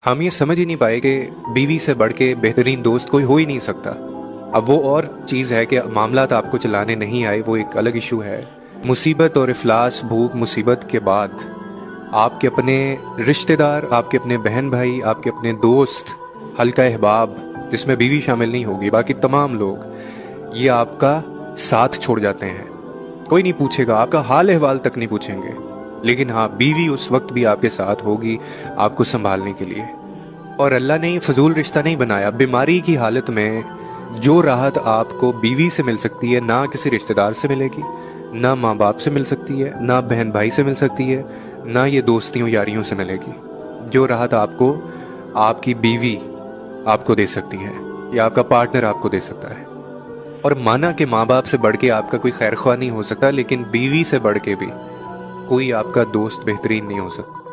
हम ये समझ ही नहीं पाए कि बीवी से बढ़ के बेहतरीन दोस्त कोई हो ही नहीं सकता। अब वो और चीज़ है कि मामलात आपको चलाने नहीं आए, वो एक अलग इशू है। मुसीबत और इफलास, भूख मुसीबत के बाद आपके अपने रिश्तेदार, आपके अपने बहन भाई, आपके अपने दोस्त, हल्का अहबाब जिसमें बीवी शामिल नहीं होगी, बाकी तमाम लोग ये आपका साथ छोड़ जाते हैं। कोई नहीं पूछेगा, आपका हाल अहवाल तक नहीं पूछेंगे, लेकिन हाँ, बीवी उस वक्त भी आपके साथ होगी आपको संभालने के लिए। और अल्लाह ने ये फजूल रिश्ता नहीं बनाया। बीमारी की हालत में जो राहत आपको बीवी से मिल सकती है, ना किसी रिश्तेदार से मिलेगी, ना माँ बाप से मिल सकती है, ना बहन भाई से मिल सकती है, ना ये दोस्तियों यारियों से मिलेगी। जो राहत आपको आपकी बीवी आपको दे सकती है, या आपका पार्टनर आपको दे सकता है। और माना कि माँ बाप से बढ़ के आपका कोई खैर ख्वाह नहीं हो सकता, लेकिन बीवी से बढ़ के भी कोई आपका दोस्त बेहतरीन नहीं हो सकता।